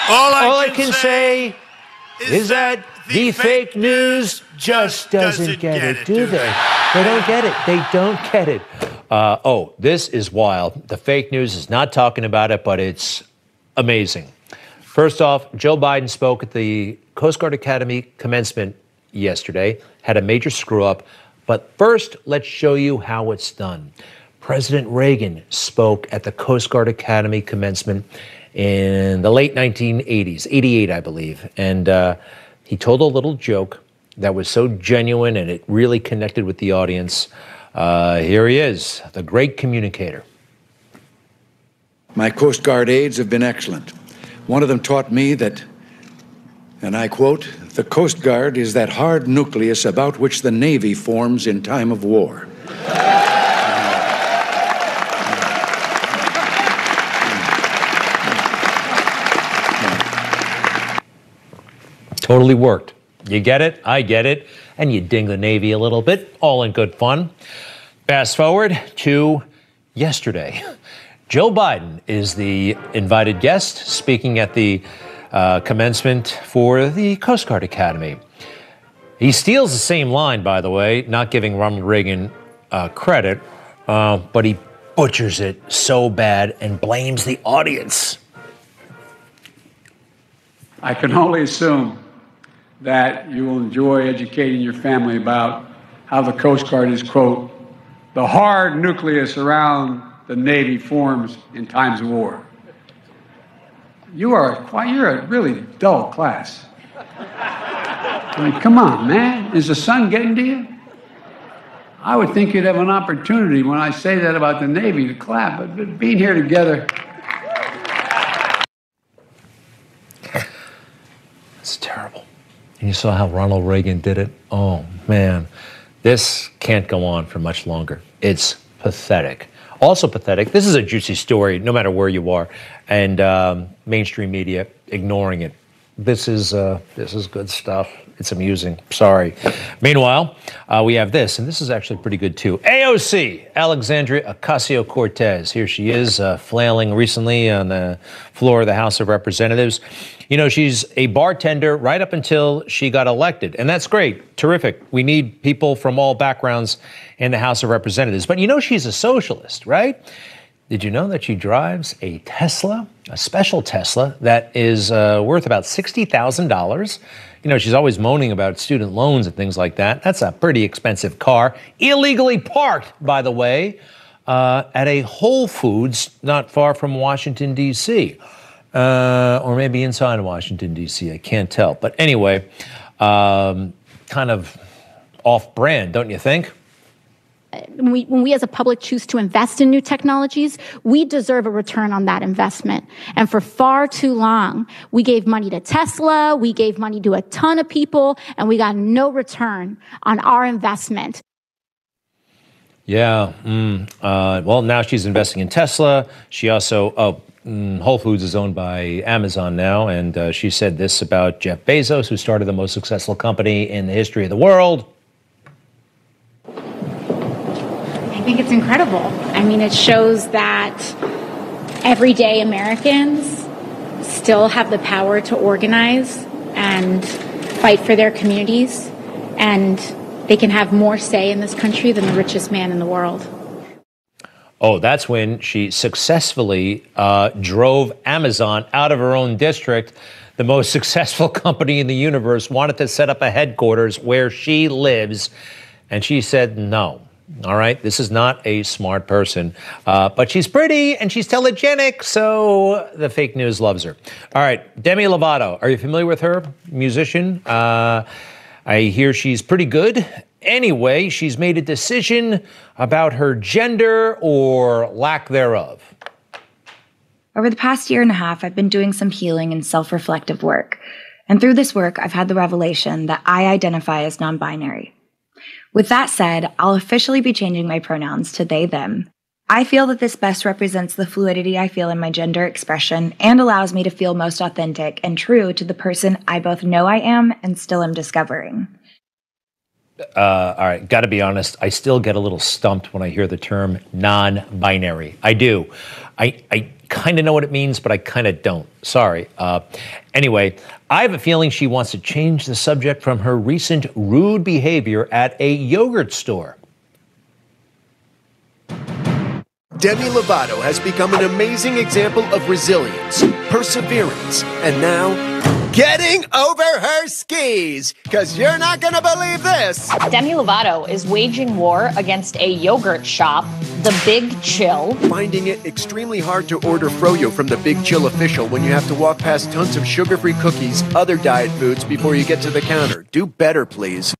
All I can say is that the fake news just doesn't get it, do they? They don't get it. They don't get it. Oh, this is wild. The fake news is not talking about it, but it's amazing. First off, Joe Biden spoke at the Coast Guard Academy commencement yesterday, had a major screw up. But first, let's show you how it's done. President Reagan spoke at the Coast Guard Academy commencement in the late 1980s, 88, I believe. And he told a little joke that was so genuine and it really connected with the audience. Here he is, the great communicator. My Coast Guard aides have been excellent. One of them taught me that, and I quote, "The Coast Guard is that hard nucleus about which the Navy forms in time of war." Totally worked. You get it, I get it, and you ding the Navy a little bit, all in good fun. Fast forward to yesterday. Joe Biden is the invited guest speaking at the commencement for the Coast Guard Academy. He steals the same line, by the way, not giving Ronald Reagan credit, but he butchers it so bad and blames the audience. I can only assume that you will enjoy educating your family about how the Coast Guard is, quote, "the hard nucleus around the Navy forms in times of war." You're a really dull class. I mean, come on, man. Is the sun getting to you? I would think you'd have an opportunity when I say that about the Navy to clap, but being here together. It's terrible. And you saw how Ronald Reagan did it? Oh, man. This can't go on for much longer. It's pathetic. Also pathetic, this is a juicy story, no matter where you are, and mainstream media ignoring it. This is good stuff. It's amusing. Sorry. Meanwhile, we have this, and this is actually pretty good too. AOC, Alexandria Ocasio-Cortez. Here she is, flailing recently on the floor of the House of Representatives. You know, she's a bartender right up until she got elected, and that's great. Terrific. We need people from all backgrounds in the House of Representatives. But you know she's a socialist, right? Did you know that she drives a Tesla, a special Tesla that is worth about $60,000? You know, she's always moaning about student loans and things like that. That's a pretty expensive car. Illegally parked, by the way, at a Whole Foods not far from Washington, D.C. Or maybe inside of Washington, D.C. I can't tell. But anyway, kind of off-brand, don't you think? When we as a public choose to invest in new technologies, we deserve a return on that investment. And for far too long, we gave money to Tesla, we gave money to a ton of people, and we got no return on our investment. Yeah. Well, now she's investing in Tesla. She also, Whole Foods is owned by Amazon now, and she said this about Jeff Bezos, who started the most successful company in the history of the world. I think it's incredible. I mean, it shows that everyday Americans still have the power to organize and fight for their communities, and they can have more say in this country than the richest man in the world. Oh, that's when she successfully drove Amazon out of her own district. The most successful company in the universe wanted to set up a headquarters where she lives, and she said no. All right, this is not a smart person, but she's pretty and she's telegenic, so the fake news loves her. All right, Demi Lovato, are you familiar with her? Musician. I hear she's pretty good. Anyway, she's made a decision about her gender or lack thereof. Over the past year and a half, I've been doing some healing and self-reflective work. And through this work, I've had the revelation that I identify as non-binary. With that said, I'll officially be changing my pronouns to they, them. I feel that this best represents the fluidity I feel in my gender expression and allows me to feel most authentic and true to the person I both know I am and still am discovering. All right, got to be honest, I still get a little stumped when I hear the term non-binary. I do. I kind of know what it means, but I kind of don't. Sorry. Anyway, I have a feeling she wants to change the subject from her recent rude behavior at a yogurt store. Demi Lovato has become an amazing example of resilience, perseverance, and now getting over her skis. Because you're not going to believe this. Demi Lovato is waging war against a yogurt shop, The Big Chill. Finding it extremely hard to order froyo from The Big Chill official when you have to walk past tons of sugar-free cookies, other diet foods before you get to the counter. Do better, please.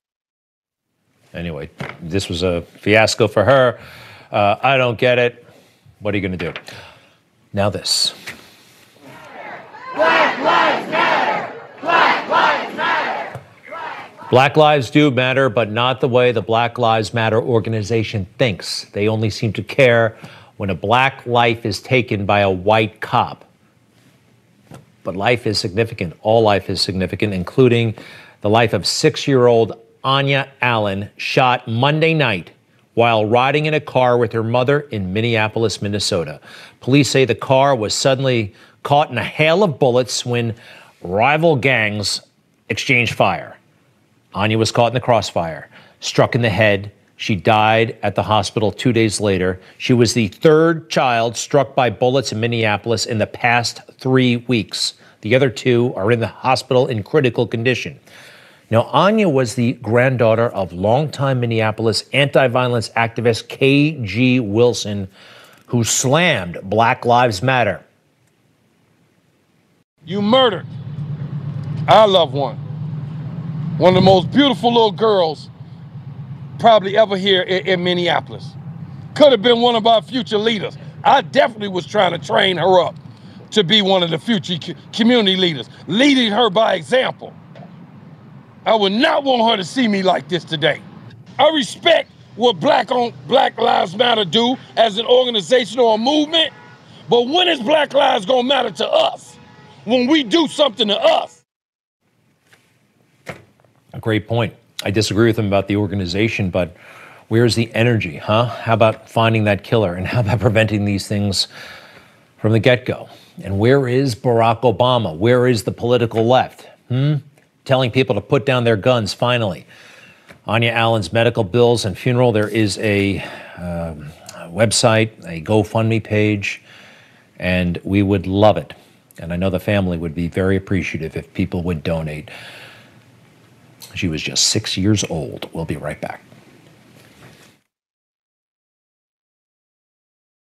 Anyway, this was a fiasco for her. I don't get it. What are you going to do? Now this. Black lives matter! Black lives matter! Black lives do matter, but not the way the Black Lives Matter organization thinks. They only seem to care when a black life is taken by a white cop. But life is significant. All life is significant, including the life of 6-year-old Anya Allen, shot Monday night while riding in a car with her mother in Minneapolis, Minnesota. Police say the car was suddenly caught in a hail of bullets when rival gangs exchanged fire. Anya was caught in the crossfire, struck in the head. She died at the hospital 2 days later. She was the third child struck by bullets in Minneapolis in the past 3 weeks. The other two are in the hospital in critical condition. Now, Anya was the granddaughter of longtime Minneapolis anti-violence activist K.G. Wilson, who slammed Black Lives Matter. You murdered our loved one. One of the most beautiful little girls probably ever here in Minneapolis. Could have been one of our future leaders. I definitely was trying to train her up to be one of the future community leaders, leading her by example. I would not want her to see me like this today. I respect what Black Lives Matter do as an organization or a movement, but when is Black lives gonna matter to us? When we do something to us. A great point. I disagree with him about the organization, but where's the energy, huh? How about finding that killer, and how about preventing these things from the get-go? And where is Barack Obama? Where is the political left? Telling people to put down their guns, finally. Anya Allen's medical bills and funeral, there is a website, a GoFundMe page, and we would love it. And I know the family would be very appreciative if people would donate. She was just 6 years old. We'll be right back.